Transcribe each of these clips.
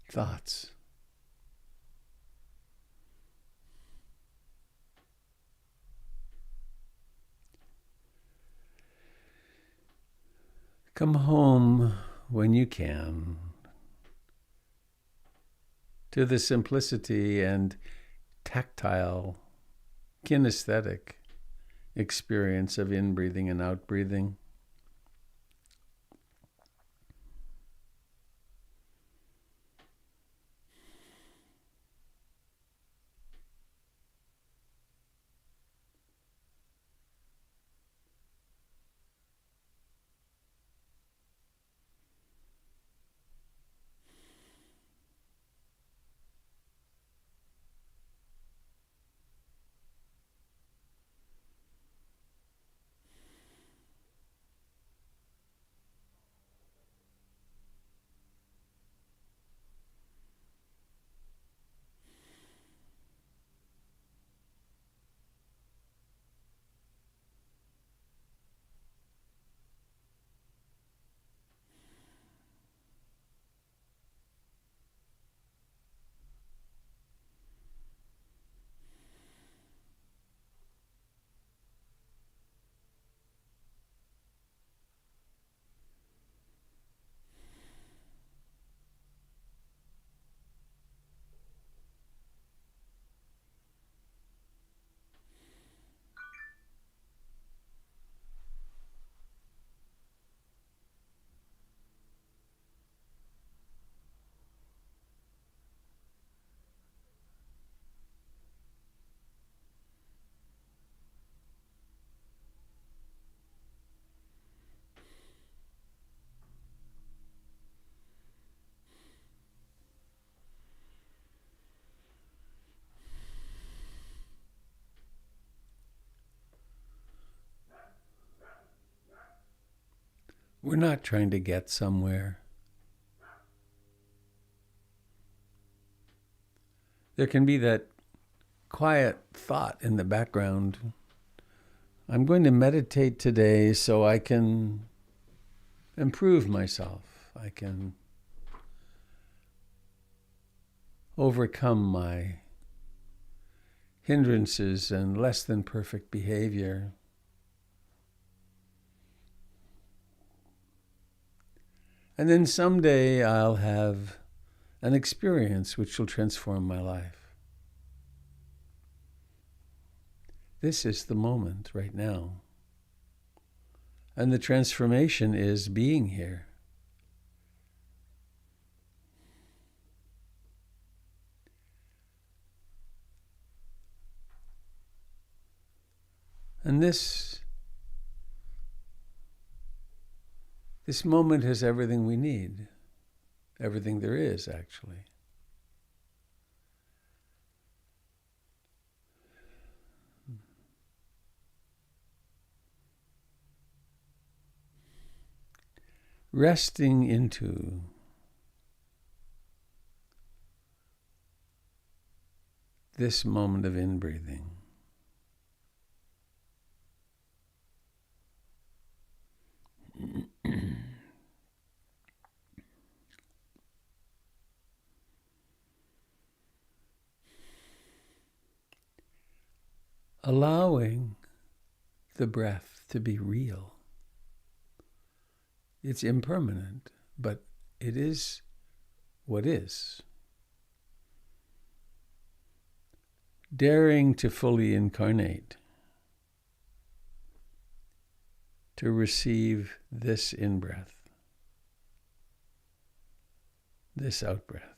thoughts. Come home when you can to the simplicity and tactile, kinesthetic experience of in-breathing and out-breathing. We're not trying to get somewhere. There can be that quiet thought in the background. I'm going to meditate today so I can improve myself. I can overcome my hindrances and less than perfect behavior. And then someday I'll have an experience which will transform my life. This is the moment right now. And the transformation is being here. And this moment has everything we need. Everything there is, actually. Resting into this moment of in-breathing. Allowing the breath to be real. It's impermanent, but it is what is. Daring to fully incarnate, to receive this in-breath, this out-breath.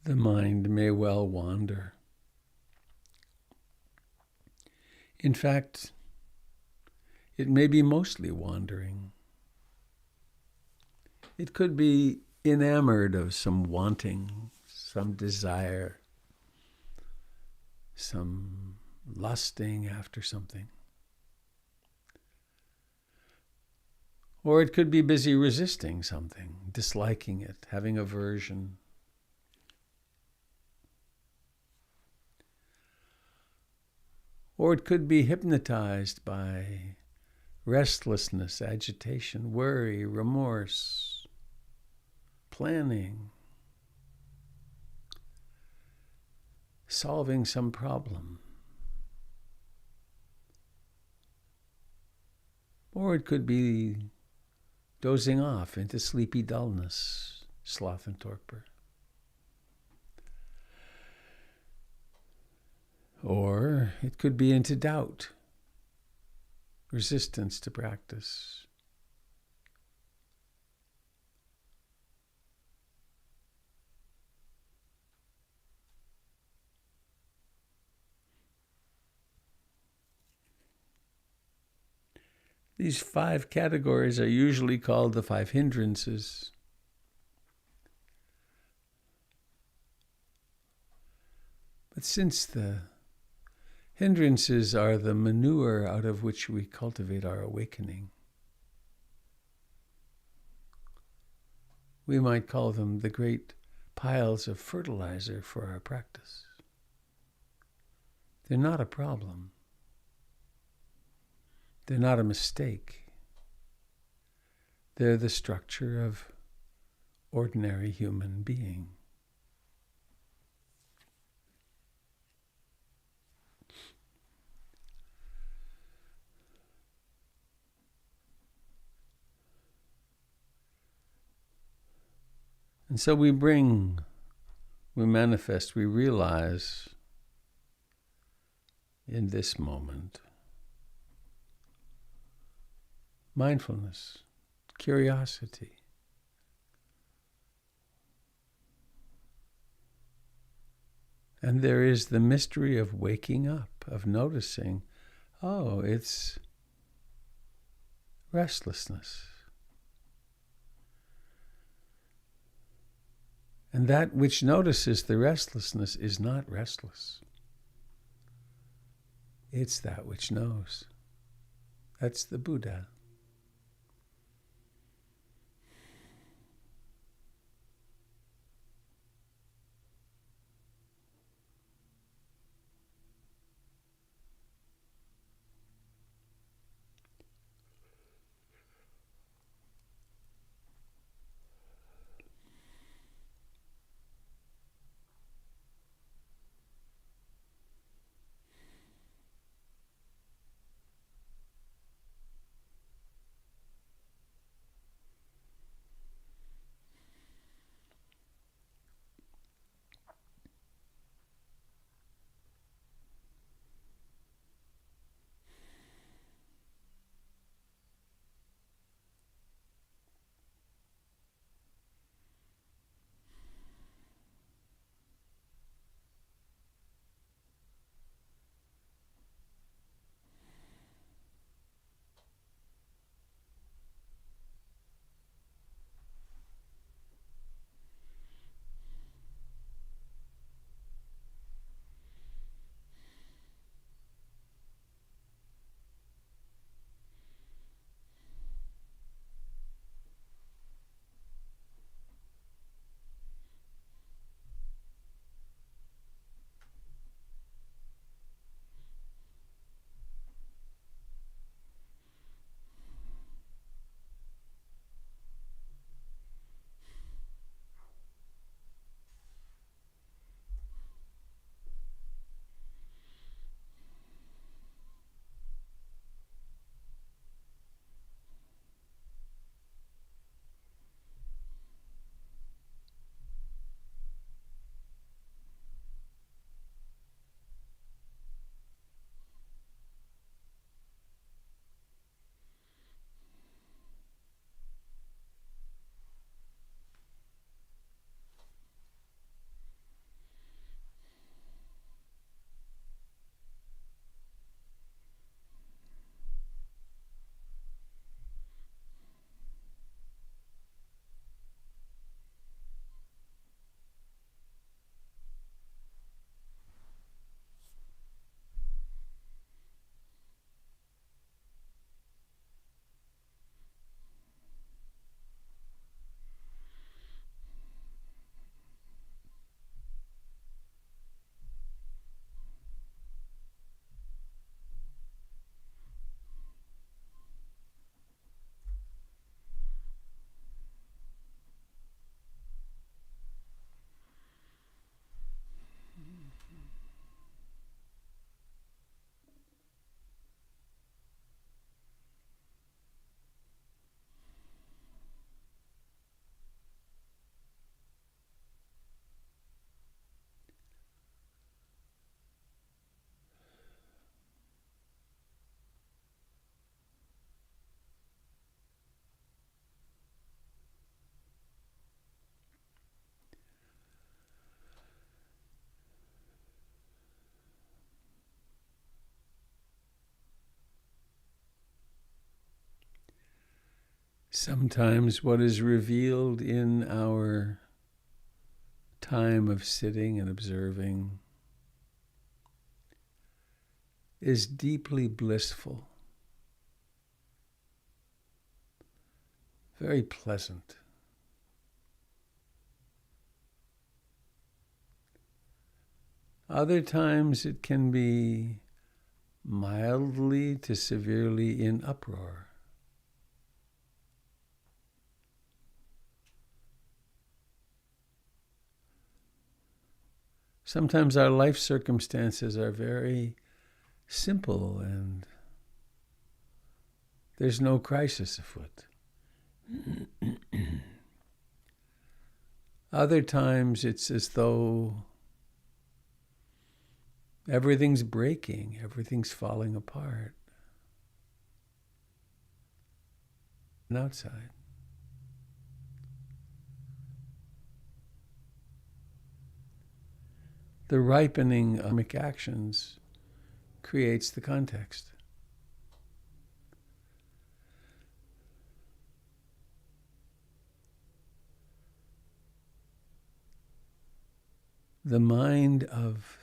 the mind may well wander. In fact, it may be mostly wandering. It could be enamored of some wanting, some desire, some lusting after something. Or it could be busy resisting something, disliking it, having aversion. Or it could be hypnotized by restlessness, agitation, worry, remorse, planning, solving some problem. Or it could be dozing off into sleepy dullness, sloth and torpor. Or it could be into doubt, resistance to practice. These 5 categories are usually called the 5 hindrances. But since the hindrances are the manure out of which we cultivate our awakening, we might call them the great piles of fertilizer for our practice. They're not a problem. They're not a mistake. They're the structure of ordinary human being. And so we manifest, we realize in this moment mindfulness, curiosity. And there is the mystery of waking up, of noticing, oh, it's restlessness. And that which notices the restlessness is not restless. It's that which knows. That's the Buddha. Sometimes what is revealed in our time of sitting and observing is deeply blissful, very pleasant. Other times it can be mildly to severely in uproar. Sometimes our life circumstances are very simple and there's no crisis afoot. Other times it's as though everything's breaking, everything's falling apart. And outside. The ripening of karmic actions creates the context. The mind of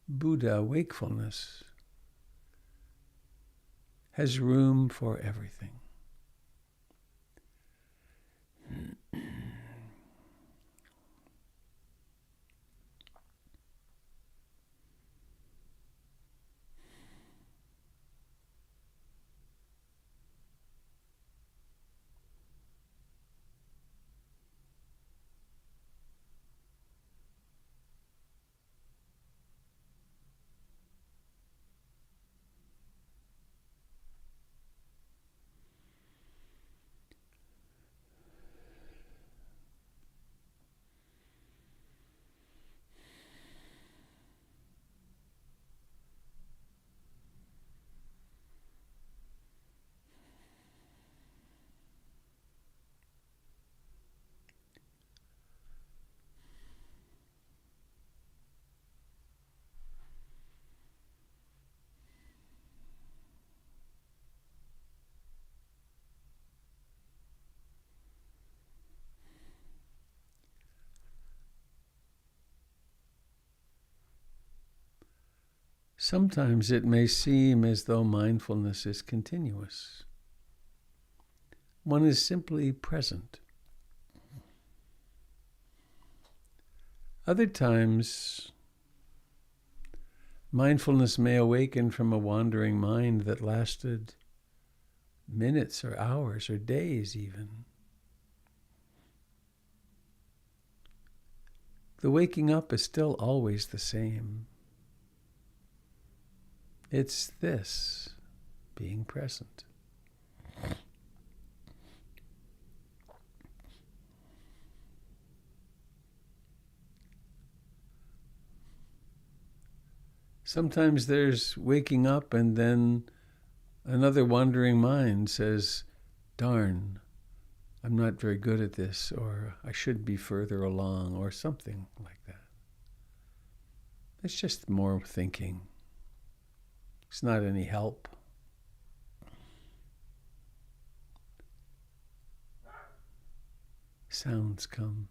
Buddha wakefulness has room for everything. Sometimes it may seem as though mindfulness is continuous. One is simply present. Other times, mindfulness may awaken from a wandering mind that lasted minutes or hours or days even. The waking up is still always the same. It's this, being present. Sometimes there's waking up and then another wandering mind says, darn, I'm not very good at this, or I should be further along, or something like that. It's just more thinking. It's not any help. Sounds come,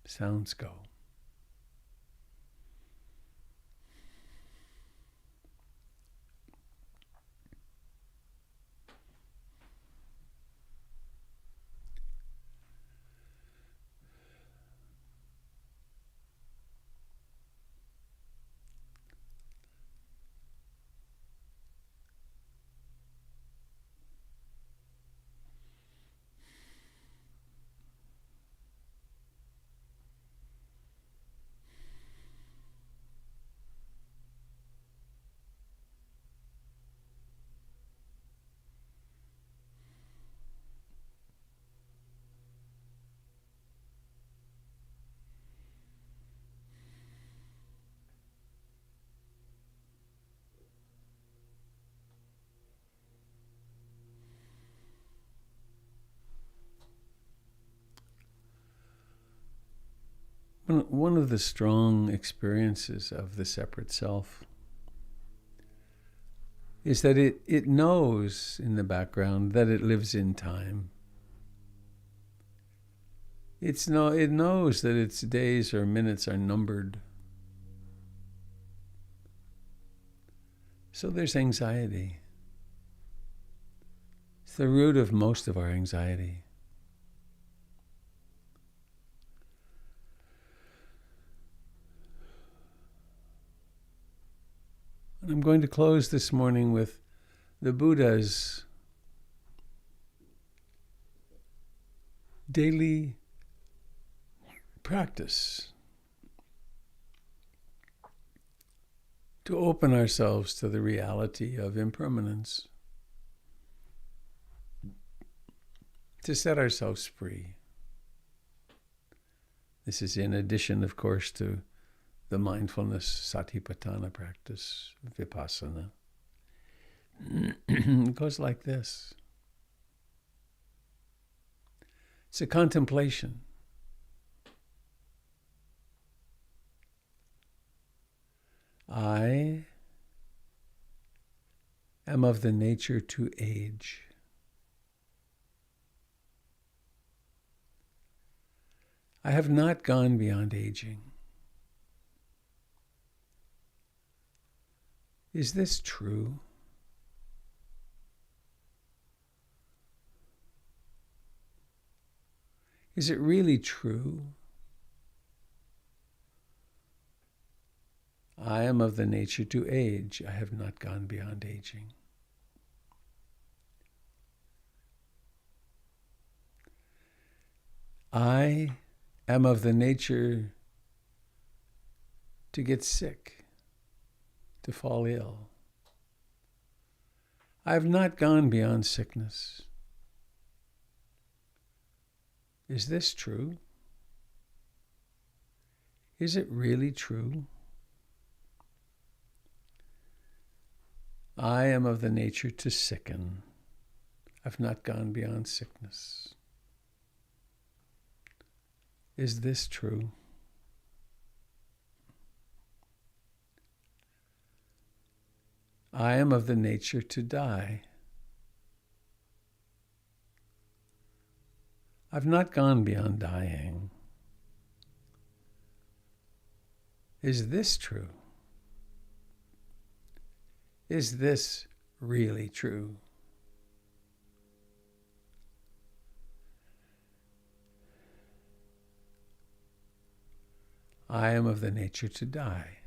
sounds go. One of the strong experiences of the separate self is that it knows in the background that it lives in time. It knows that its days or minutes are numbered. So there's anxiety. It's the root of most of our anxiety. And I'm going to close this morning with the Buddha's daily practice to open ourselves to the reality of impermanence, to set ourselves free. This is in addition, of course, to the mindfulness satipatthana practice, vipassana. It goes like this. It's a contemplation. I am of the nature to age. I have not gone beyond aging. Is this true? Is it really true? I am of the nature to age. I have not gone beyond aging. I am of the nature to get sick, to fall ill. I have not gone beyond sickness. Is this true? Is it really true? I am of the nature to sicken. I've not gone beyond sickness. Is this true? I am of the nature to die. I've not gone beyond dying. Is this true? Is this really true? I am of the nature to die.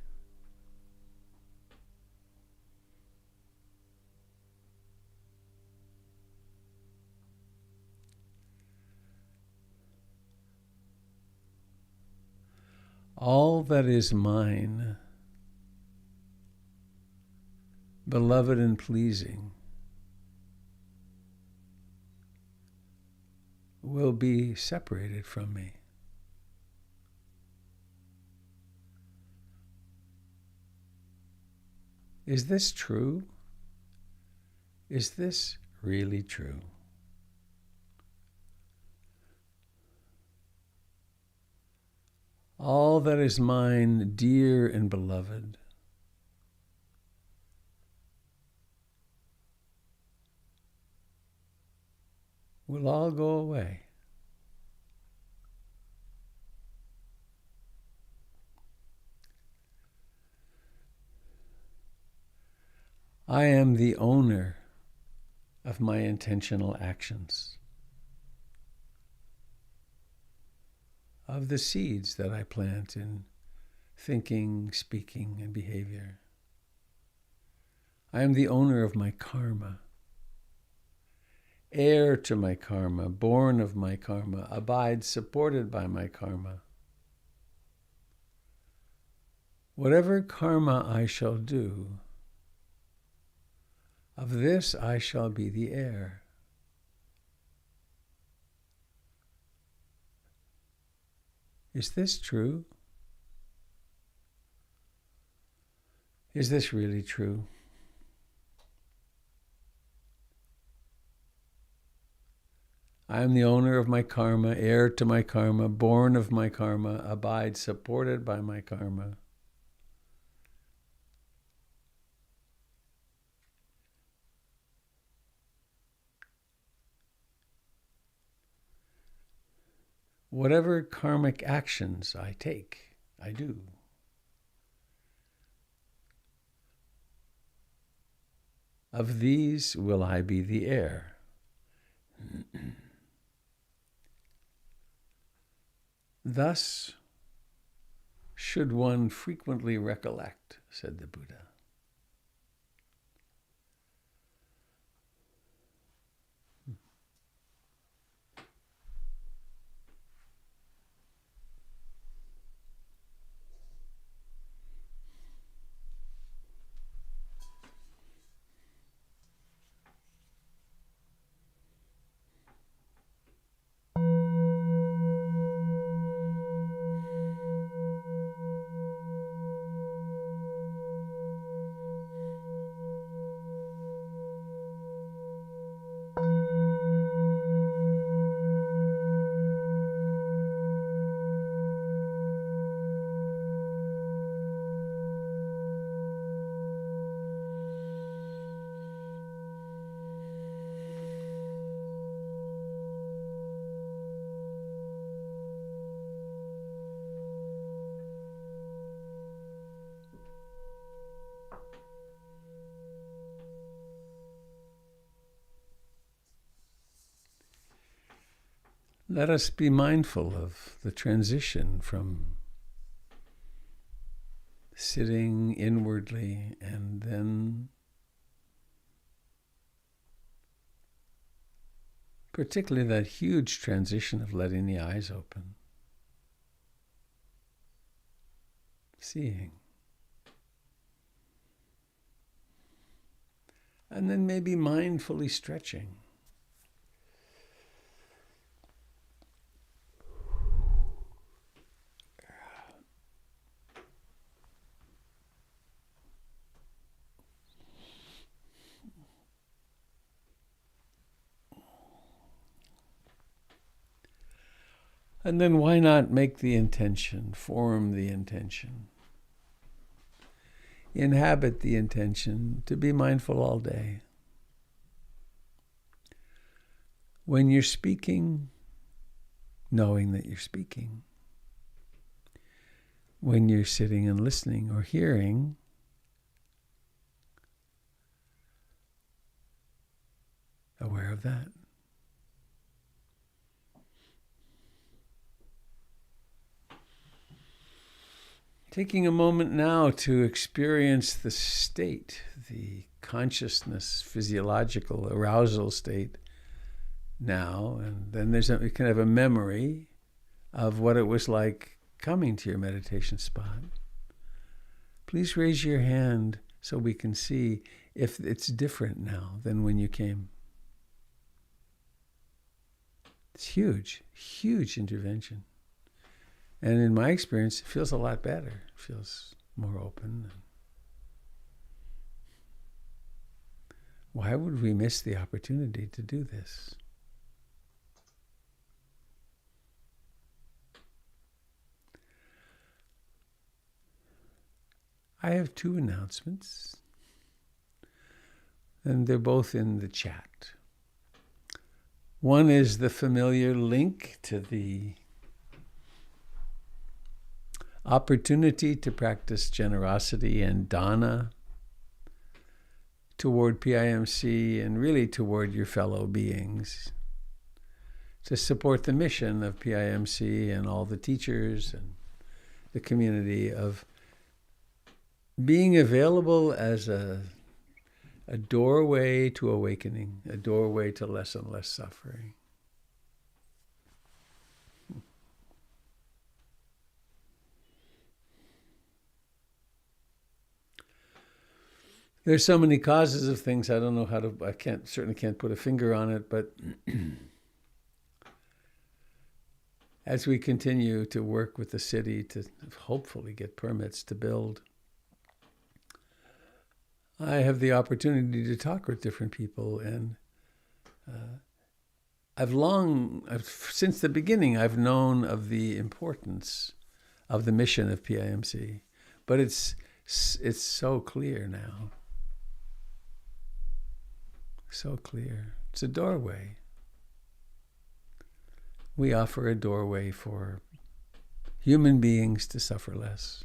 All that is mine, beloved and pleasing, will be separated from me. Is this true? Is this really true? All that is mine, dear and beloved, will all go away. I am the owner of my intentional actions, of the seeds that I plant in thinking, speaking, and behavior. I am the owner of my karma, heir to my karma, born of my karma, abide supported by my karma. Whatever karma I shall do, of this I shall be the heir. Is this true? Is this really true? I am the owner of my karma, heir to my karma, born of my karma, abide supported by my karma. whatever karmic actions I take, I do. Of these will I be the heir. Thus should one frequently recollect, said the Buddha. Let us be mindful of the transition from sitting inwardly and then particularly that huge transition of letting the eyes open, seeing. And then maybe mindfully stretching. And then why not make the intention, form the intention, inhabit the intention to be mindful all day. When you're speaking, knowing that you're speaking. When you're sitting and listening or hearing, aware of that. Taking a moment now to experience the state, the consciousness, physiological arousal state now, and then you can have a memory of what it was like coming to your meditation spot. Please raise your hand so we can see if it's different now than when you came. It's huge, huge intervention. And in my experience, it feels a lot better. It feels more open. Why would we miss the opportunity to do this? I have two announcements, and they're both in the chat. One is the familiar link to the opportunity to practice generosity and dana toward PIMC and really toward your fellow beings, to support the mission of PIMC and all the teachers and the community of being available as a doorway to awakening, a doorway to less and less suffering. There's so many causes of things. I don't know how to. Certainly can't put a finger on it. But as we continue to work with the city to hopefully get permits to build, I have the opportunity to talk with different people, and since the beginning, I've known of the importance of the mission of PIMC, but it's so clear now. So clear. It's a doorway. we offer a doorway for human beings to suffer less.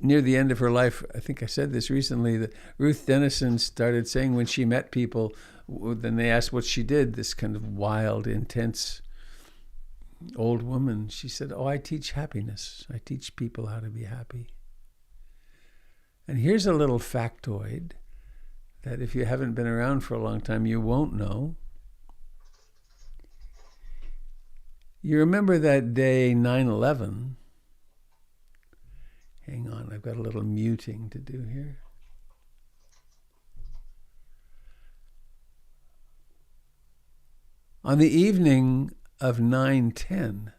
Near the end of her life, I think I said this recently, that Ruth Denison started saying when she met people, then they asked what she did, this kind of wild, intense old woman, she said, "Oh, I teach happiness. I teach people how to be happy." And here's a little factoid that if you haven't been around for a long time, you won't know. You remember that day, 9/11? Hang on, I've got a little muting to do here. On the evening of 9/10,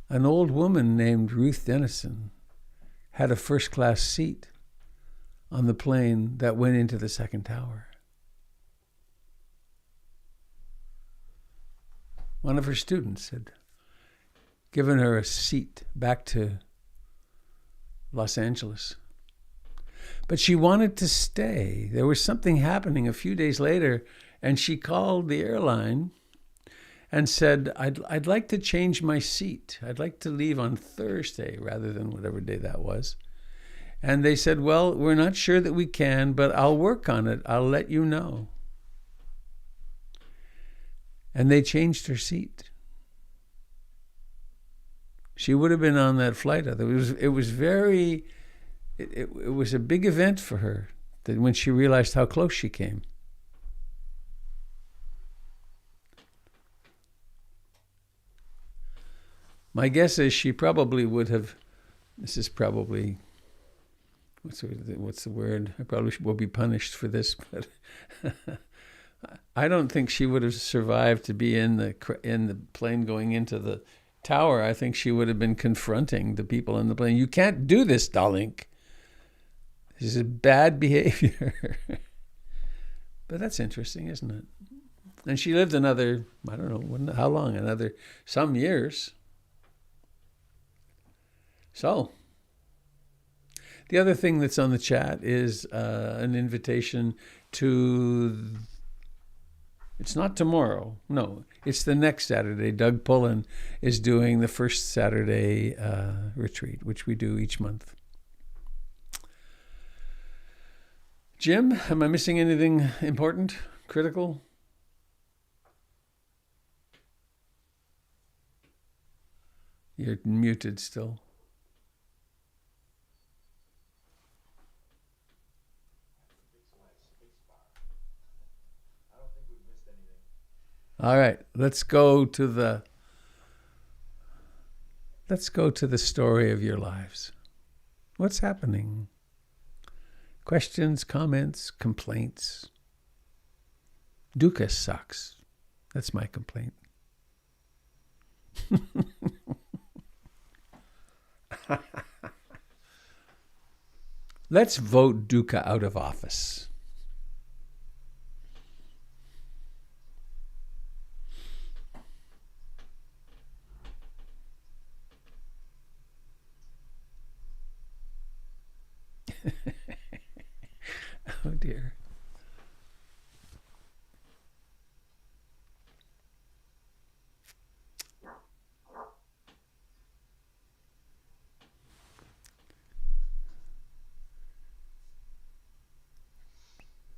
an old woman named Ruth Denison had a first-class seat on the plane that went into the second tower. One of her students had given her a seat back to Los Angeles. But she wanted to stay. There was something happening a few days later, and she called the airline and said, I'd like to change my seat. I'd like to leave on Thursday rather than whatever day that was. And they said, well, we're not sure that we can, but I'll work on it. I'll let you know. And they changed her seat. She would have been on that flight. It was a big event for her that when she realized how close she came. My guess is she probably would have, this is probably, what's the word? I probably will be punished for this, but I don't think she would have survived to be in the plane going into the tower. I think she would have been confronting the people in the plane. You can't do this, darling. This is bad behavior. But that's interesting, isn't it? And she lived another, I don't know, how long? Another some years. So, the other thing that's on the chat is an invitation to, it's not tomorrow, no, it's the next Saturday. Doug Pullen is doing the first Saturday retreat, which we do each month. Jim, am I missing anything important, critical? You're muted still. All right, let's go to the story of your lives. What's happening? Questions, comments, complaints. Dukkha sucks. That's my complaint. Let's vote Dukkha out of office. Oh dear.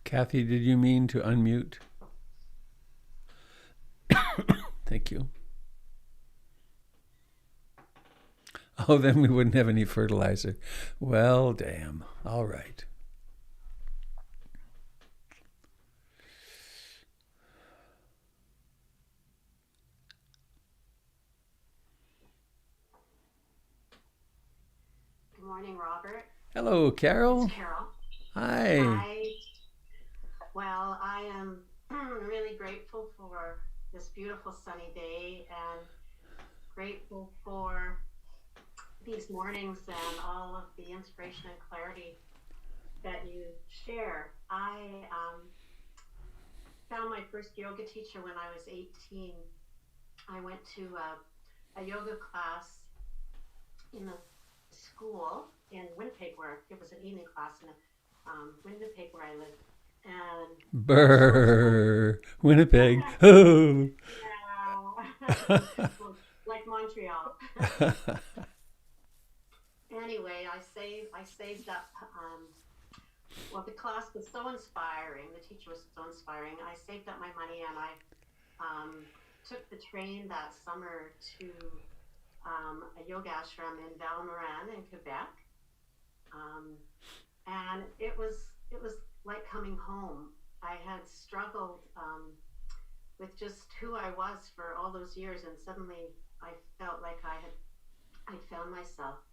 Kathy, did you mean to unmute? Thank you. Oh, then we wouldn't have any fertilizer. Well, damn. All right. Good morning, Robert. Hello, Carol. It's Carol. Hi. Well, I am really grateful for this beautiful sunny day and grateful for these mornings and all of the inspiration and clarity that you share. I found my first yoga teacher when I was 18. I went to a yoga class in the school in Winnipeg, where it was an evening class in Winnipeg, where I lived. And so it's Brr, Winnipeg. Oh. like Montreal. Anyway, I saved up. Well, the class was so inspiring. The teacher was so inspiring. I saved up my money and I took the train that summer to a yoga ashram in Val-Morin in Quebec, um, and it was like coming home. I had struggled with just who I was for all those years, and suddenly I felt like I'd found myself.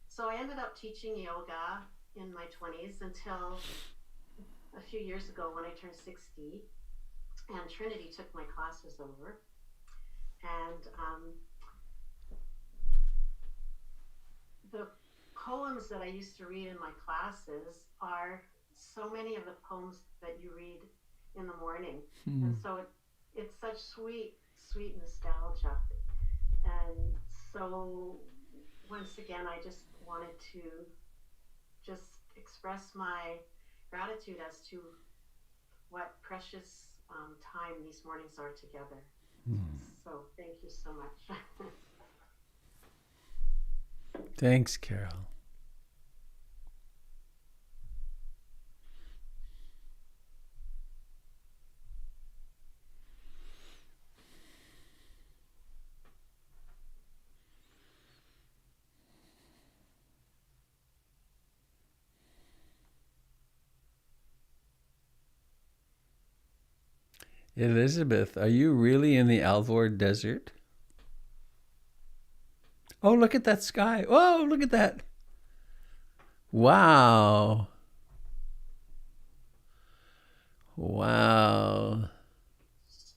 So I ended up teaching yoga in my 20s until a few years ago when I turned 60, and Trinity took my classes over. And the poems that I used to read in my classes are so many of the poems that you read in the morning. And so it's such sweet nostalgia. And so once again, I just wanted to just express my gratitude as to what precious time these mornings are together. So thank you so much. Thanks, Carol. Elizabeth, are you really in the Alvord Desert? Oh, look at that sky. Oh, look at that. Wow. Wow.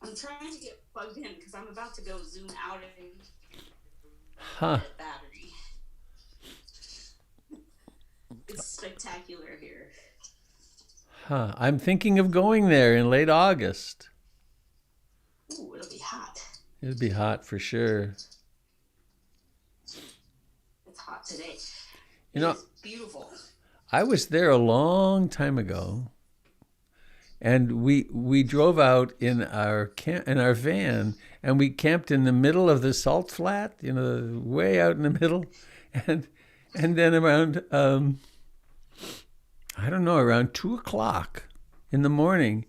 I'm trying to get plugged in because I'm about to go zoom out and Huh. get battery. It's spectacular here. Huh. I'm thinking of going there in late August. Ooh, it'll be hot. It'd be hot for sure. It's hot today. You know, It's beautiful. I was there a long time ago, and we drove out in our van, and we camped in the middle of the salt flat, way out in the middle, and then around I don't know, around 2 o'clock in the morning,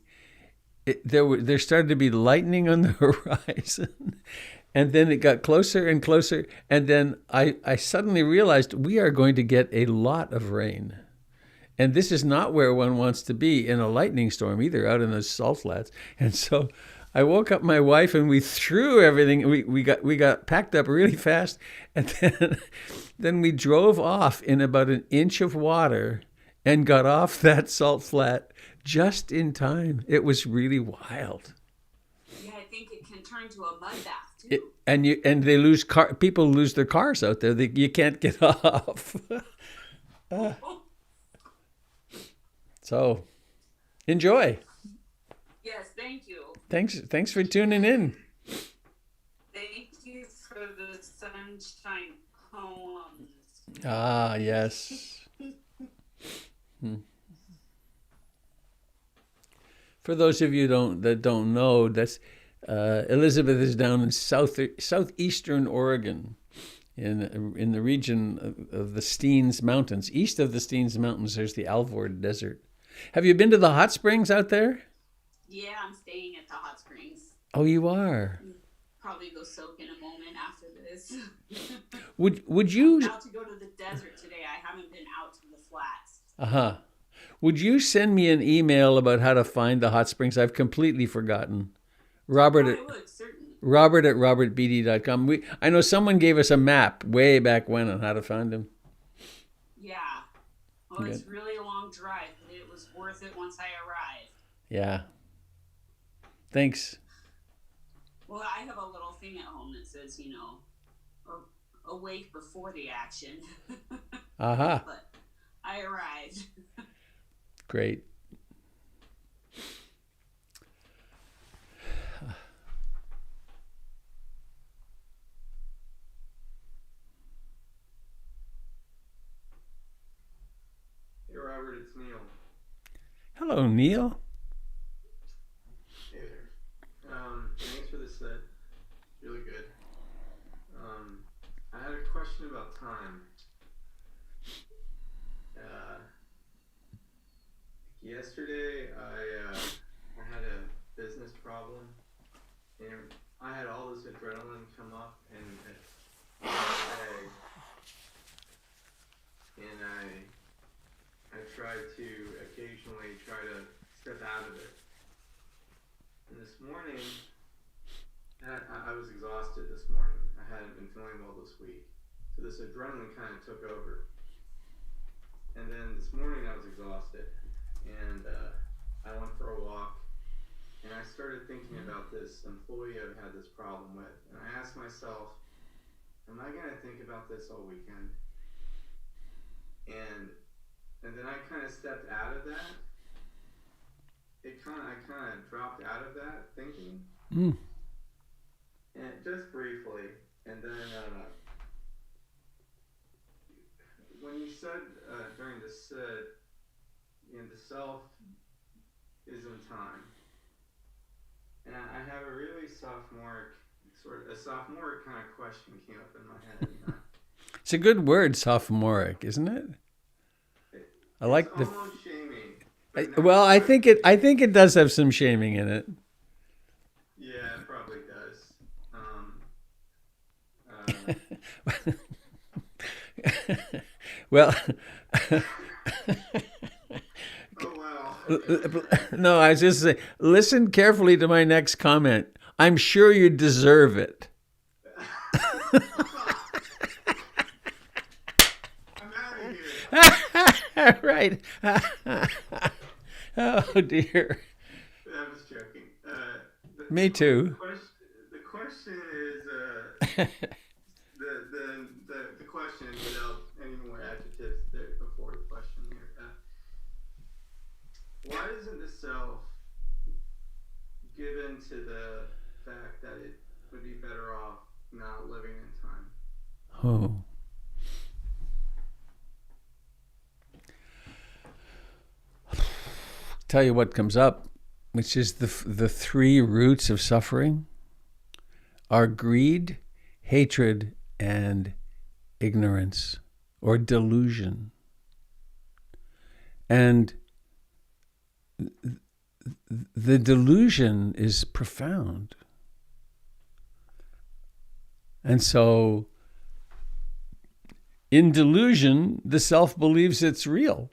there started to be lightning on the horizon. And then it got closer and closer. And then I suddenly realized we are going to get a lot of rain. And this is not where one wants to be in a lightning storm either, out in those salt flats. And so I woke up my wife and we threw everything. We got packed up really fast. And then we drove off in about an inch of water and got off that salt flat just in time. It was really wild. Yeah, I think it can turn to a mud bath too. And people lose their cars out there. You can't get off. So, enjoy. Yes, thank you. Thanks for tuning in. Thank you for the sunshine poems. Ah, yes. For those of you that don't know, that's Elizabeth is down in southeastern Oregon, in the region of the Steens Mountains. East of the Steens Mountains, there's the Alvord Desert. Have you been to the hot springs out there? Yeah, I'm staying at the hot springs. Oh, you are. Probably go soak in a moment after this. Would you? I'm about to go to the desert today. I haven't been out to the flats. Uh-huh. Would you send me an email about how to find the hot springs? I've completely forgotten. Robert at robertbeatty.com. I know someone gave us a map way back when on how to find them. Yeah. Well, it's really a long drive, but it was worth it once I arrived. Yeah. Thanks. Well, I have a little thing at home that says, awake before the action. Uh-huh. But I arrived. Great. Hey, Robert, it's Neil. Hello, Neil. said. Really good. I had a question about time. Yesterday, I had a business problem, and I had all this adrenaline come up, and I tried to occasionally try to step out of it. And this morning, I was exhausted this morning. I hadn't been feeling well this week, so this adrenaline kind of took over. And then this morning, I was exhausted. And I went for a walk, and I started thinking about this employee I've had this problem with. And I asked myself, am I going to think about this all weekend? And then I kind of stepped out of that. I kind of dropped out of that thinking. And just briefly. And then when you said during the sit, the self is in time. And I have a really sophomoric kind of question came up in my head. It's a good word, sophomoric, isn't it? I like it's almost shaming. Well, I think it does have some shaming in it. Yeah, it probably does. Well. No, I was just saying, listen carefully to my next comment. I'm sure you deserve it. I'm out of here. Right. Oh, dear. I was joking. Me too. The question is, the question without any more adjectives there before the question here. Why doesn't the self give in to the fact that it would be better off not living in time? Tell you what comes up, which is the three roots of suffering are greed, hatred, and ignorance or delusion. And the delusion is profound. And so in delusion, the self believes it's real.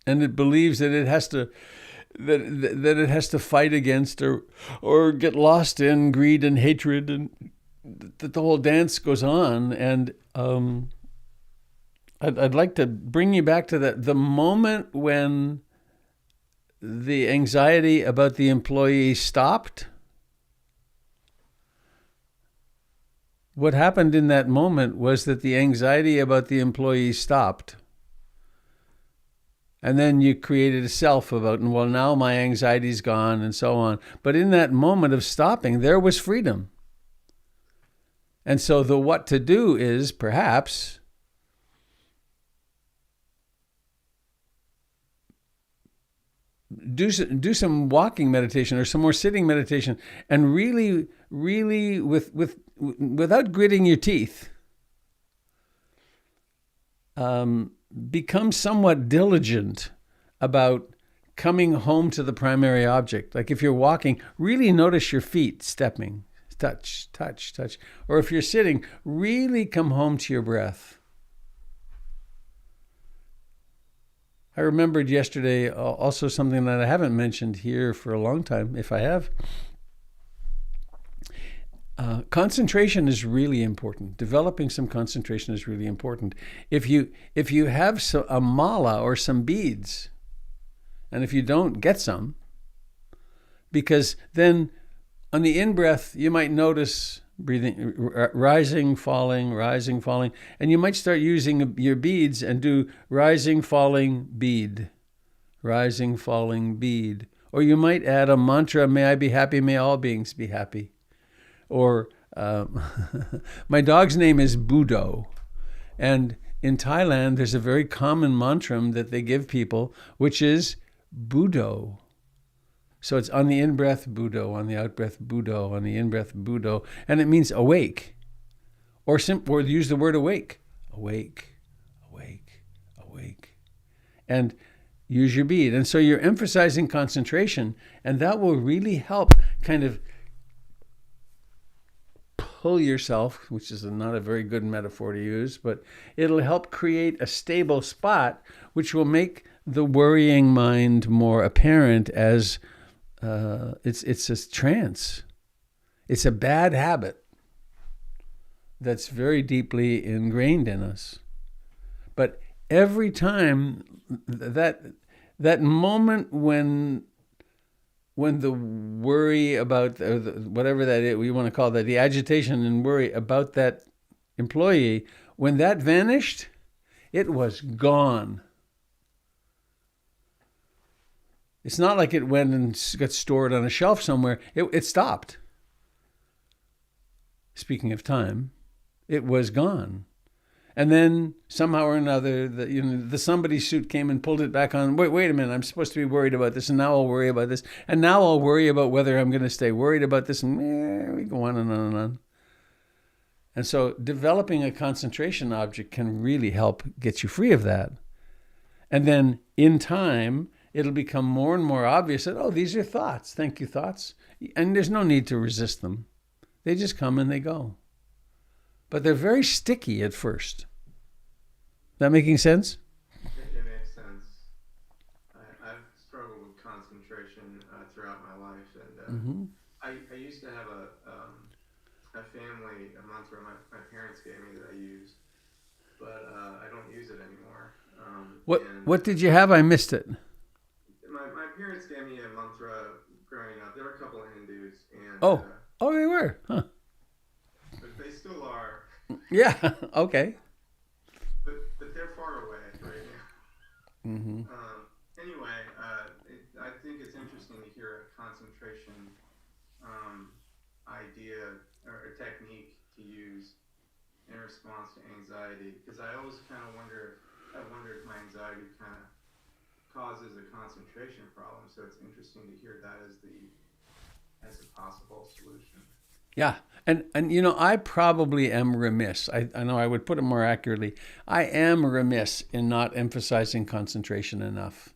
And it believes that it has to that it has to fight against or get lost in greed and hatred, and that the whole dance goes on. And I'd like to bring you back to that. The moment when the anxiety about the employee stopped, what happened in that moment was that the anxiety about the employee stopped. And then you created a self about, well, now my anxiety's gone and so on. But in that moment of stopping, there was freedom. And so the what to do is perhaps do some walking meditation or some more sitting meditation, and really without gritting your teeth, become somewhat diligent about coming home to the primary object. Like if you're walking, really notice your feet stepping, touch, touch, touch. Or if you're sitting, really come home to your breath. I remembered yesterday also something that I haven't mentioned here for a long time, if I have. Concentration is really important. Developing some concentration is really important. If you have a mala or some beads, and if you don't, get some, because then on the in-breath, you might notice breathing, rising, falling, and you might start using your beads and do rising, falling, bead, rising, falling, bead. Or you might add a mantra, may I be happy, may all beings be happy. Or my dog's name is Budo. And in Thailand, there's a very common mantra that they give people, which is Budo. So it's on the in-breath Buddho, on the out-breath Buddho, on the in-breath Buddho, and it means awake, or use the word awake, awake, awake, awake, and use your bead. And so you're emphasizing concentration, and that will really help kind of pull yourself, which is not a very good metaphor to use, but it'll help create a stable spot, which will make the worrying mind more apparent as it's a trance. It's a bad habit that's very deeply ingrained in us. But every time that moment when the worry about whatever that is, we want to call that, the agitation and worry about that employee, when that vanished, it was gone. It's not like it went and got stored on a shelf somewhere. It stopped. Speaking of time, it was gone. And then somehow or another, the somebody suit came and pulled it back on. Wait a minute, I'm supposed to be worried about this, and now I'll worry about this, and now I'll worry about whether I'm going to stay worried about this, and we go on and on and on. And so developing a concentration object can really help get you free of that. And then in time, it'll become more and more obvious that, oh, these are thoughts. Thank you, thoughts. And there's no need to resist them. They just come and they go. But they're very sticky at first. That making sense? It makes sense. I've struggled with concentration throughout my life, and I used to have a family mantra my parents gave me that I used, but I don't use it anymore. What did you have? I missed it. My parents gave me a mantra growing up. There were a couple of Hindus, and They were, huh? But they still are. Yeah. Okay. But they're far away right now. Anyway, I think it's interesting to hear a concentration idea or a technique to use in response to anxiety, because I always kind of wonder if my anxiety kind of causes a concentration problem. So it's interesting to hear that as a possible solution. Yeah. And I probably am remiss. I know I would put it more accurately. I am remiss in not emphasizing concentration enough.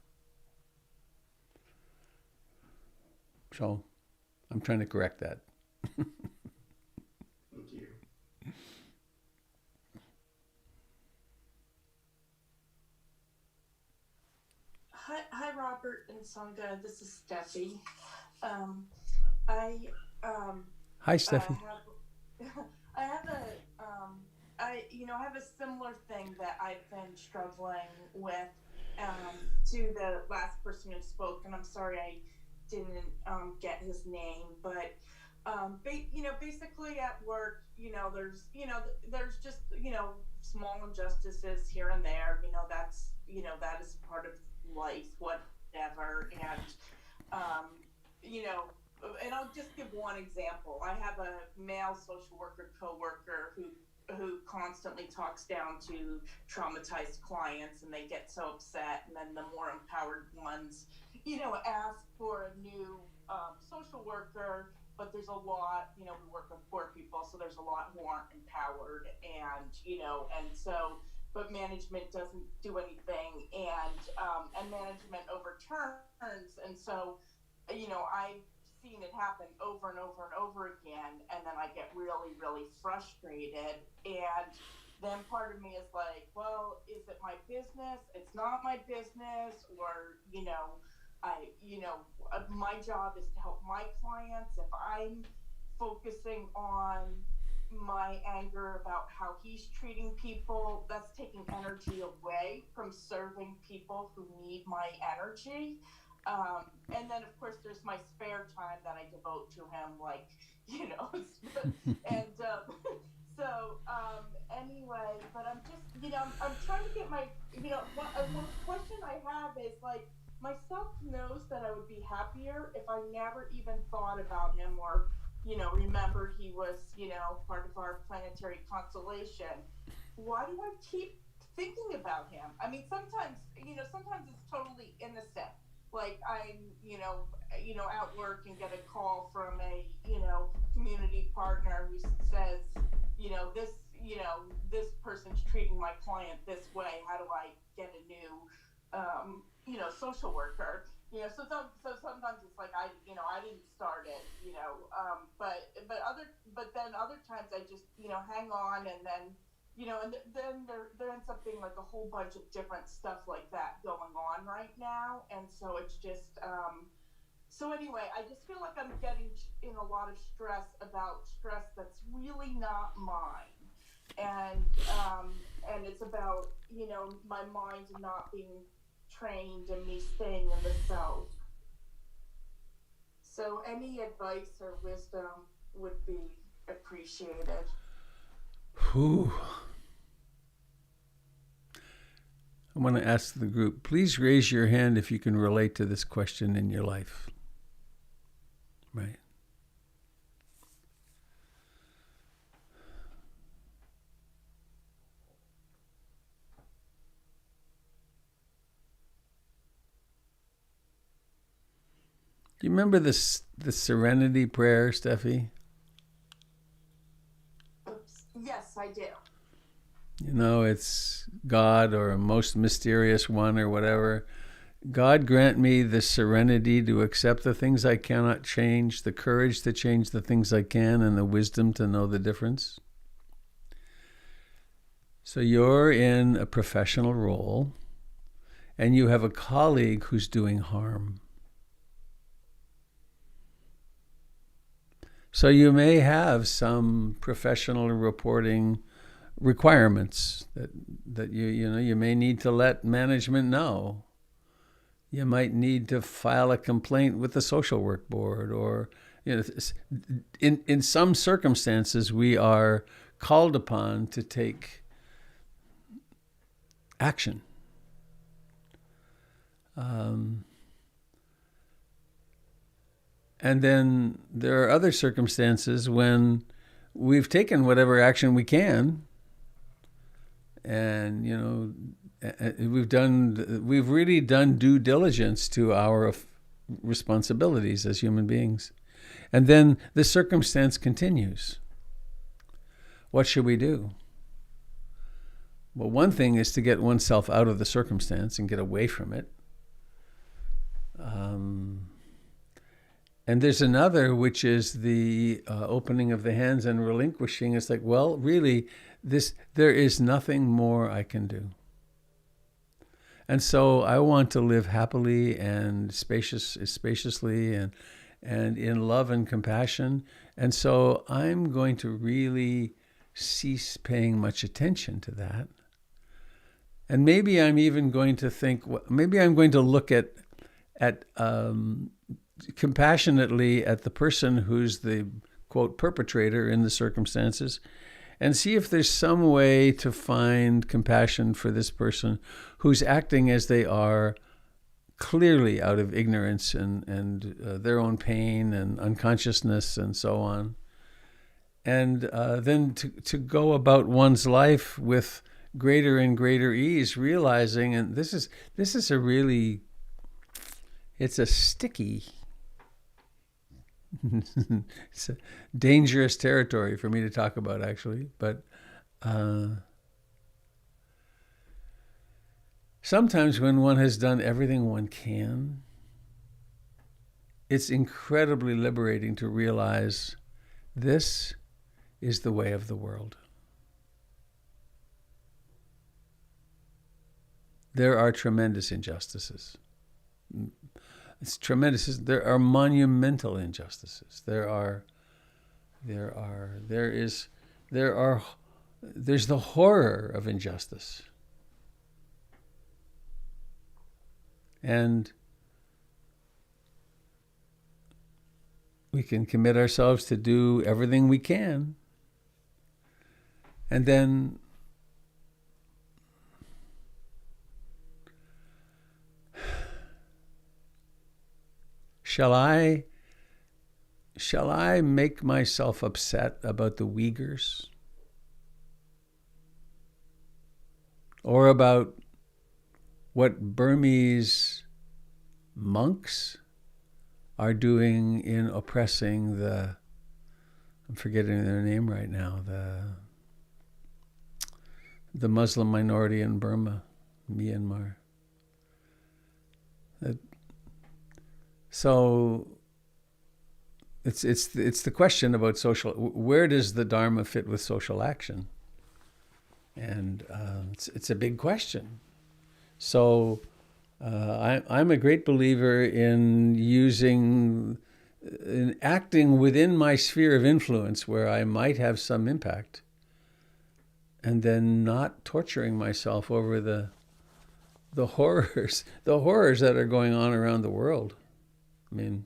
So I'm trying to correct that. Thank you. Hi, Robert and Sangha. This is Steffi. Hi, Steffi. I have a similar thing that I've been struggling with to the last person who spoke, and I'm sorry I didn't get his name, but basically at work, there's just small injustices here and there. That is part of life, whatever, and I'll just give one example. I have a male social worker coworker who constantly talks down to traumatized clients, and they get so upset. And then the more empowered ones, ask for a new social worker. But there's a lot, we work with poor people, so there's a lot who aren't empowered, and so, but management doesn't do anything, and management overturns, and so, I've seen it happen over and over and over again, and then I get really, really frustrated, and then part of me is like, well, is it my business? It's not my business, or, my job is to help my clients. If I'm focusing on my anger about how he's treating people, that's taking energy away from serving people who need my energy. And then, of course, there's my spare time that I devote to him, and anyway, but I'm just, I'm trying to get my, one question I have is myself knows that I would be happier if I never even thought about him or, remembered he was, part of our planetary constellation. Why do I keep thinking about him? I mean, sometimes it's totally innocent. Like I'm, at work and get a call from a, community partner who says, this person's treating my client this way. How do I get a new, social worker? So sometimes it's like I didn't start it, but then other times I just, hang on, and then, and then there ends up being like a whole bunch of different stuff like that going on right now. And so it's just, so anyway, I just feel like I'm getting in a lot of stress about stress that's really not mine. And it's about, my mind not being trained and me staying in the self. So any advice or wisdom would be appreciated. Whew. I want to ask the group, please raise your hand if you can relate to this question in your life. Right. Do you remember the serenity prayer, Steffi? Yes, I do. It's God or a most mysterious one or whatever. God grant me the serenity to accept the things I cannot change, the courage to change the things I can, and the wisdom to know the difference. So you're in a professional role, and you have a colleague who's doing harm. So you may have some professional reporting requirements that you may need to let management know. You might need to file a complaint with the social work board, or in some circumstances we are called upon to take action. And then there are other circumstances when we've taken whatever action we can, and we've really done due diligence to our responsibilities as human beings. And then the circumstance continues. What should we do? Well, one thing is to get oneself out of the circumstance and get away from it. And there's another, which is the opening of the hands and relinquishing. It's like, well, really, there is nothing more I can do. And so I want to live happily and spaciously and in love and compassion. And so I'm going to really cease paying much attention to that. And maybe I'm even going to think, maybe I'm going to look at compassionately at the person who's the, quote, perpetrator in the circumstances, and see if there's some way to find compassion for this person who's acting as they are, clearly out of ignorance and their own pain and unconsciousness and so on. And then to go about one's life with greater and greater ease, realizing, and this is it's a sticky, it's a dangerous territory for me to talk about, actually. But sometimes when one has done everything one can, it's incredibly liberating to realize this is the way of the world. There are tremendous injustices. It's tremendous. There are monumental injustices. There's the horror of injustice. And we can commit ourselves to do everything we can. And then Shall I make myself upset about the Uyghurs? Or about what Burmese monks are doing in oppressing I'm forgetting their name right now, the Muslim minority in Burma, Myanmar. So it's the question about where does the Dharma fit with social action? And it's a big question. So I'm a great believer in acting within my sphere of influence where I might have some impact, and then not torturing myself over the horrors that are going on around the world. I mean,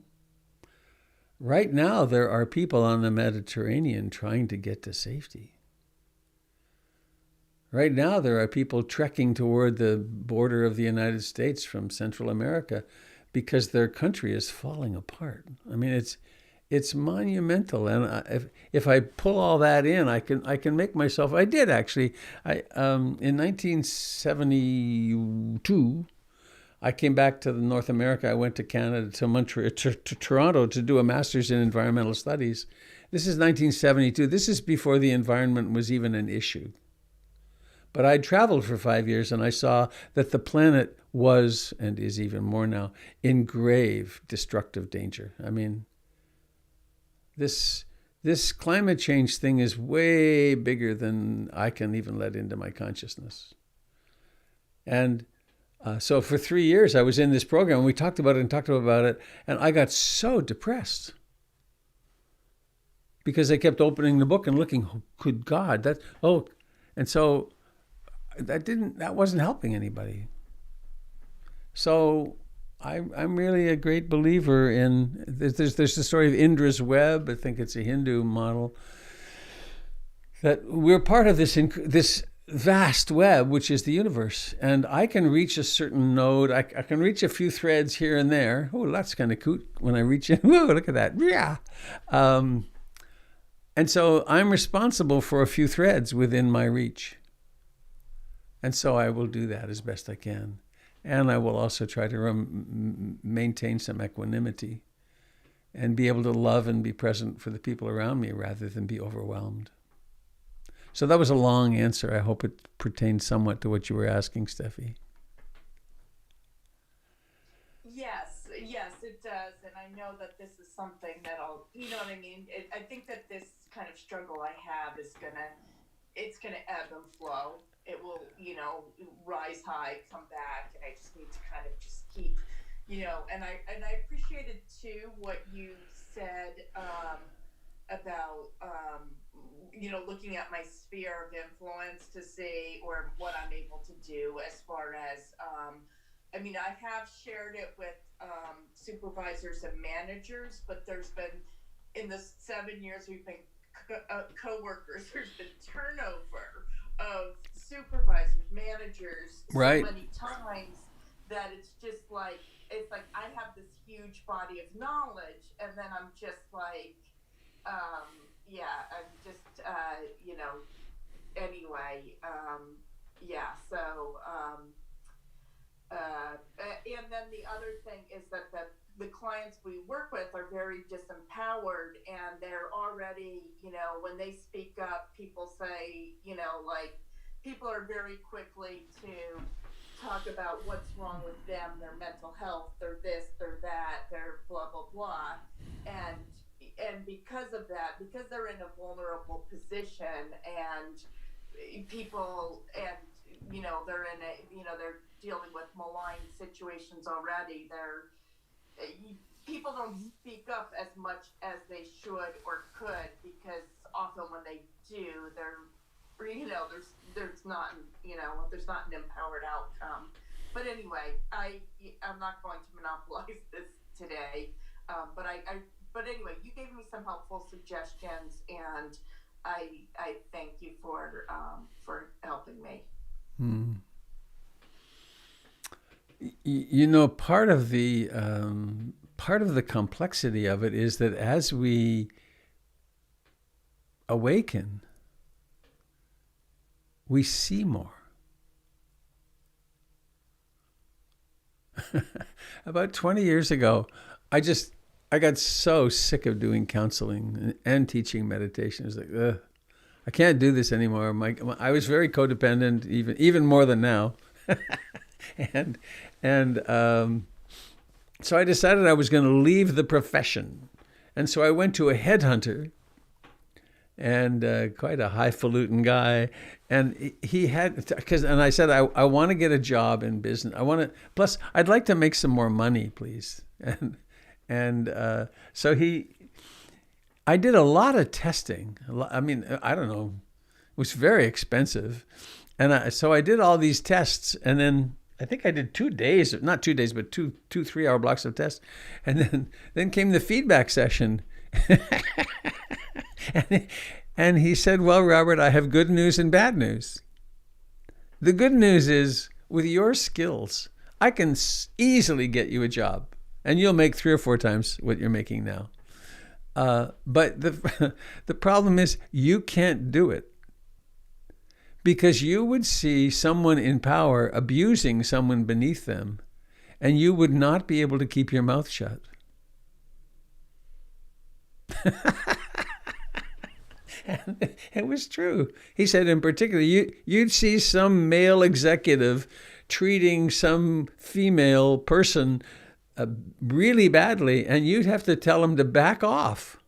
right now there are people on the Mediterranean trying to get to safety. Right now there are people trekking toward the border of the United States from Central America because their country is falling apart. I mean, it's monumental, and if I pull all that in, I can make myself. I did actually. In 1972, I came back to North America. I went to Canada, to Montreal, to Toronto to do a master's in environmental studies. This is 1972. This is before the environment was even an issue. But I'd traveled for 5 years, and I saw that the planet was, and is even more now, in grave destructive danger. I mean, this climate change thing is way bigger than I can even let into my consciousness. And so for 3 years, I was in this program, and we talked about it, and I got so depressed because I kept opening the book and looking, oh, good God, and so that wasn't helping anybody. So I'm really a great believer in, there's the story of Indra's web. I think it's a Hindu model, that we're part of this vast web, which is the universe. And I can reach a certain node. I can reach a few threads here and there. Oh, that's kind of cute when I reach in. Whoa, look at that. Yeah. And so I'm responsible for a few threads within my reach. And so I will do that as best I can. And I will also try to maintain some equanimity and be able to love and be present for the people around me rather than be overwhelmed. So that was a long answer. I hope it pertains somewhat to what you were asking, Steffi. Yes, it does. And I know that this is something that'll, you know what I mean? I think that this kind of struggle I have is it's gonna ebb and flow. It will, rise high, come back, and I just need to kind of just keep, and I appreciated too what you said about looking at my sphere of influence to see or what I'm able to do as far as I have shared it with supervisors and managers, but there's been, in the 7 years we've been co-workers, there's been turnover of supervisors, managers, right, so many times that it's like I have this huge body of knowledge, and then I'm just like, I'm just, anyway, so, and then the other thing is that the clients we work with are very disempowered, and they're already, when they speak up, people say, people are very quickly to talk about what's wrong with them, their mental health, their this, their that, their blah, blah, blah. And because of that, because they're in a vulnerable position, and people, and, they're in they're dealing with malign situations already, people don't speak up as much as they should or could, because often when they do, there's not an empowered outcome. But anyway, I'm not going to monopolize this today. But anyway, you gave me some helpful suggestions, and I thank you for helping me. Part of the complexity of it is that as we awaken, we see more. About 20 years ago, I I got so sick of doing counseling and teaching meditation. It's like, ugh, I can't do this anymore. I was very codependent, even more than now, and so I decided I was going to leave the profession, and so I went to a headhunter, and quite a highfalutin guy, and he had and I said I want to get a job in business. Plus I'd like to make some more money, please, and so I did a lot of testing. I mean, I don't know, it was very expensive, and so I did all these tests, and then I think I did 2 days, not 2 days, but two 3-hour blocks of tests, and then came the feedback session. And he said, well, Robert, I have good news and bad news. The good news is, with your skills, I can easily get you a job, and you'll make 3 or 4 times what you're making now. But the problem is, you can't do it, because you would see someone in power abusing someone beneath them, and you would not be able to keep your mouth shut. And it was true. He said, in particular, you'd see some male executive treating some female person really badly, and you'd have to tell him to back off,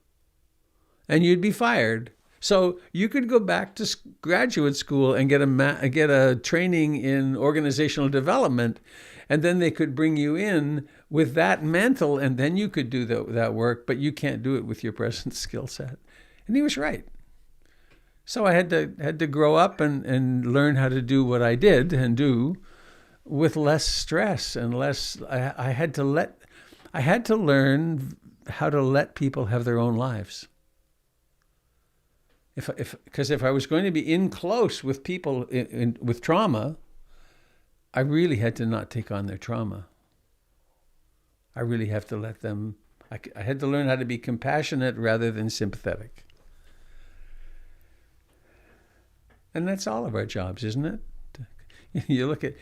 and you'd be fired. So you could go back to graduate school and get a training in organizational development, and then they could bring you in with that mantle, and then you could do that work, but you can't do it with your present skill set. And he was right. So I had to grow up and learn how to do what I did and do with less stress and less. I had to learn how to let people have their own lives. Because if I was going to be in close with people with trauma, I really had to not take on their trauma. I really have to let them. I had to learn how to be compassionate rather than sympathetic. And that's all of our jobs, isn't it? You look at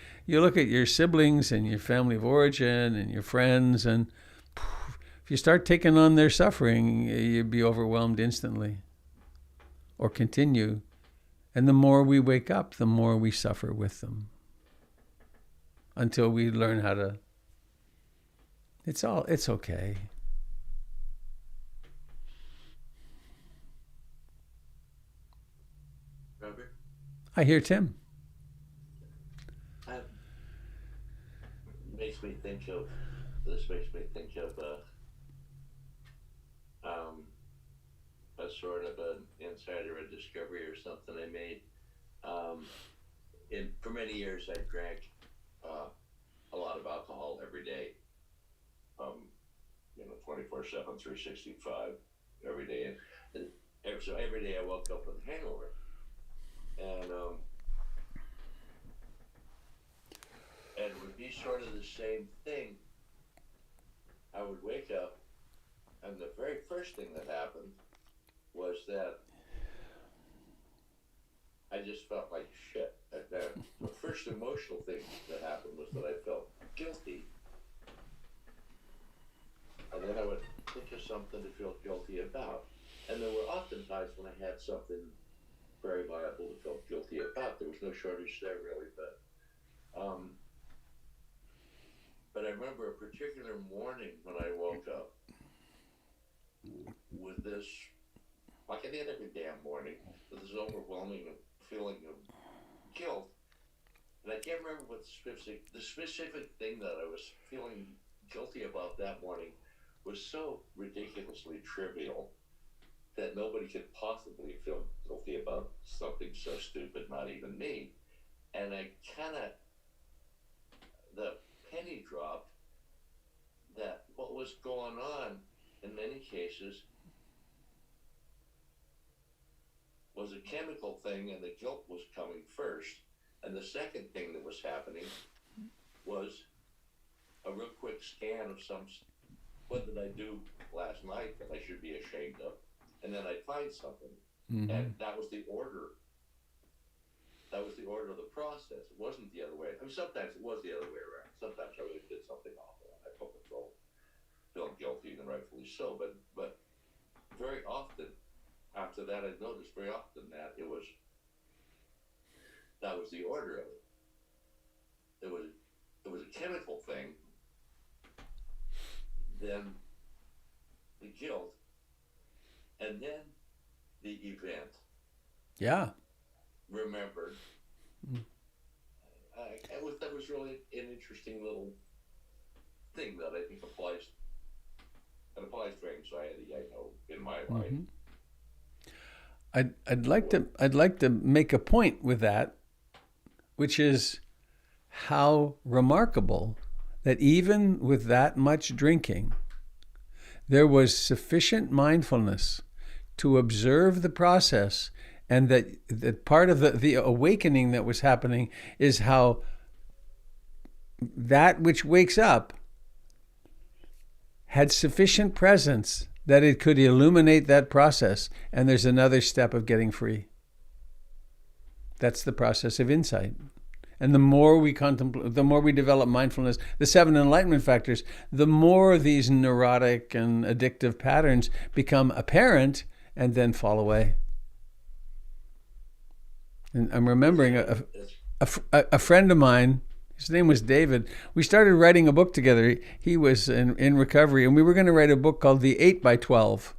your siblings and your family of origin and your friends, and if you start taking on their suffering, you'd be overwhelmed instantly, or continue. And the more we wake up, the more we suffer with them, until we learn how to. It's okay. Robert? I hear Tim. This makes me think of a sort of an insight or a discovery or something I made. For many years, I drank a lot of alcohol every day. 24/7, 365 every day, and so every day I woke up with a hangover, and it would be sort of the same thing. I would wake up, and the very first thing that happened was that I just felt like shit. The first emotional thing that happened was that I felt guilty. And then I would think of something to feel guilty about. And there were often times when I had something very viable to feel guilty about. There was no shortage there, really, but I remember a particular morning when I woke up with this, like I did every damn morning, with this overwhelming feeling of guilt. And I can't remember what the specific thing that I was feeling guilty about that morning was so ridiculously trivial that nobody could possibly feel guilty about something so stupid, not even me. And the penny dropped that what was going on in many cases was a chemical thing, and the guilt was coming first. And the second thing that was happening was a real quick scan of what did I do last night that I should be ashamed of? And then I'd find something. Mm-hmm. And that was the order. That was the order of the process. It wasn't the other way. I mean, sometimes it was the other way around. Sometimes I really did something awful and I took control. feel guilty, and rightfully so. But very often after that, I noticed very often that that was the order of it. It was a chemical thing, then the guilt, and then the event. Yeah. Remembered. That was really an interesting little thing that I think applies to anxiety. I know in my mind. I'd like to make a point with that, which is how remarkable that even with that much drinking, there was sufficient mindfulness to observe the process, and that part of the awakening that was happening is how that which wakes up had sufficient presence that it could illuminate that process, and there's another step of getting free. That's the process of insight. And the more we contemplate, the more we develop mindfulness, the 7 enlightenment factors, the more these neurotic and addictive patterns become apparent and then fall away. And I'm remembering a friend of mine, his name was David. We started writing a book together. He was in recovery, and we were going to write a book called The 8 by 12.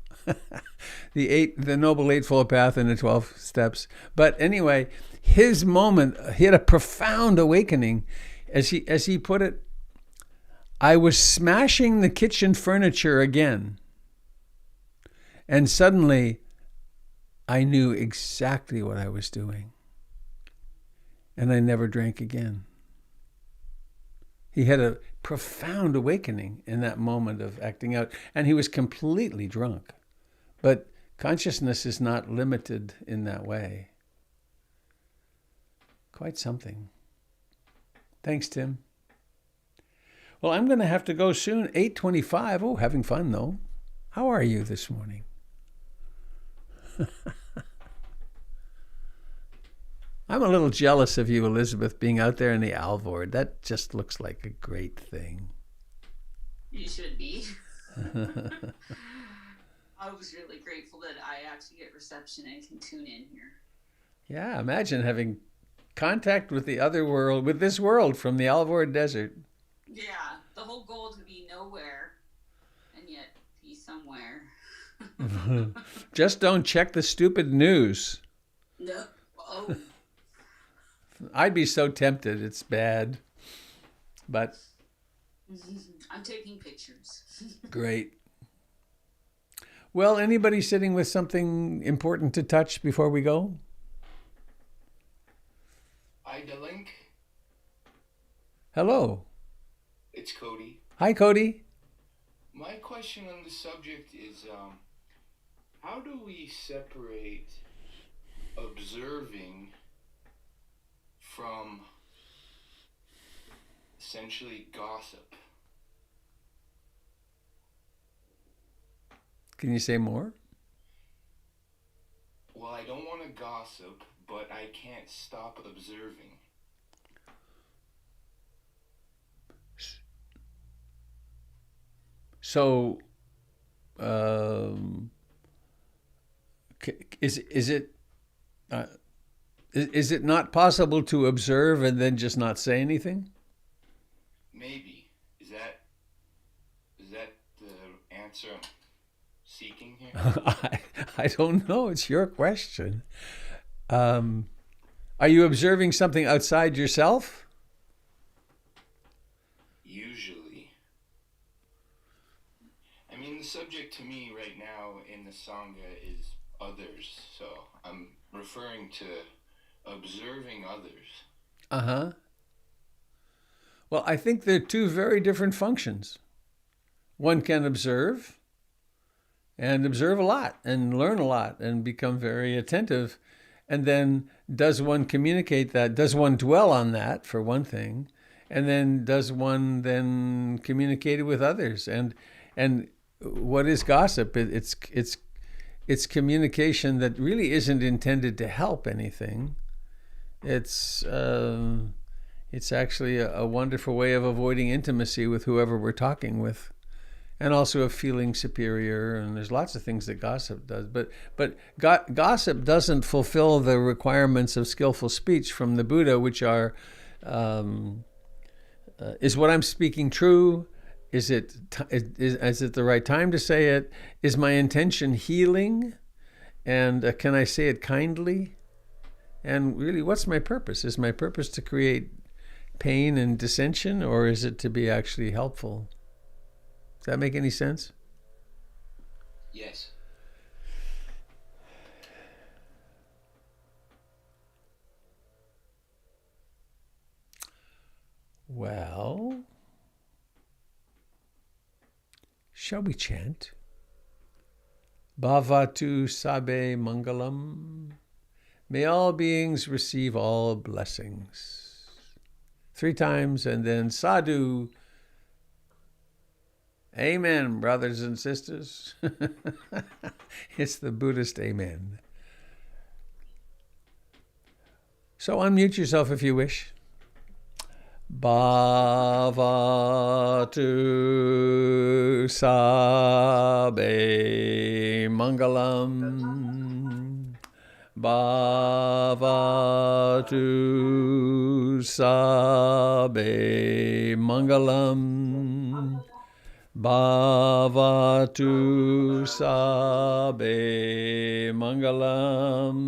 The Noble Eightfold Path and the 12 Steps. But anyway, his moment, he had a profound awakening. As he put it, I was smashing the kitchen furniture again. And suddenly, I knew exactly what I was doing. And I never drank again. He had a profound awakening in that moment of acting out, and he was completely drunk. But consciousness is not limited in that way. Quite something. Thanks, Tim. Well, I'm going to have to go soon. 8:25. Oh, having fun, though. How are you this morning? I'm a little jealous of you, Elizabeth, being out there in the Alvord. That just looks like a great thing. You should be. I was really grateful that I actually get reception and can tune in here. Yeah, imagine having contact with the other world, with this world from the Alvord Desert. Yeah, the whole goal to be nowhere and yet be somewhere. Just don't check the stupid news. No. Oh. I'd be so tempted. It's bad. But I'm taking pictures. Great. Well, anybody sitting with something important to touch before we go? Ida Link. Hello. It's Cody. Hi, Cody. My question on the subject is, how do we separate observing from essentially gossip? Can you say more? Well, I don't want to gossip, but I can't stop observing. So, is it not possible to observe and then just not say anything? Maybe. Is that the answer I'm seeking here? I don't know. It's your question. Are you observing something outside yourself? Usually. I mean, the subject to me right now in the Sangha is others, so I'm referring to observing others. Uh-huh. Well, I think they're two very different functions. One can observe and observe a lot and learn a lot and become very attentive. And then does one communicate that? Does one dwell on that, for one thing? And then does one then communicate it with others? And what is gossip? It's communication that really isn't intended to help anything. It's actually a wonderful way of avoiding intimacy with whoever we're talking with. and also of feeling superior. And there's lots of things that gossip does. But gossip doesn't fulfill the requirements of skillful speech from the Buddha, which are, is what I'm speaking true? Is it the right time to say it? Is my intention healing? And can I say it kindly? And really, what's my purpose? Is my purpose to create pain and dissension, or is it to be actually helpful? Does that make any sense? Yes. Well, shall we chant? Bhavatu Sabe Mangalam. May all beings receive all blessings. 3 times, and then sadhu. Amen, brothers and sisters. It's the Buddhist amen. So unmute yourself if you wish. Bhavatu Sabe Mangalam. Bhavatu Sabe Mangalam. Bhavatu Sabe Mangalam.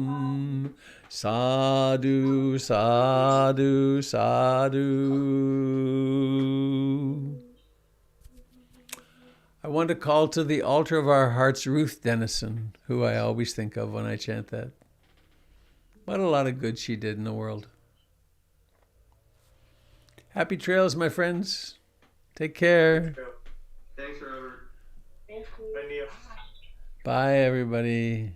Sadhu, sadhu, sadhu. I want to call to the altar of our hearts Ruth Dennison, who I always think of when I chant that. What a lot of good she did in the world. Happy trails, my friends. Take care. Thanks, Robert. Thank you. Bye, Neil. Bye, everybody.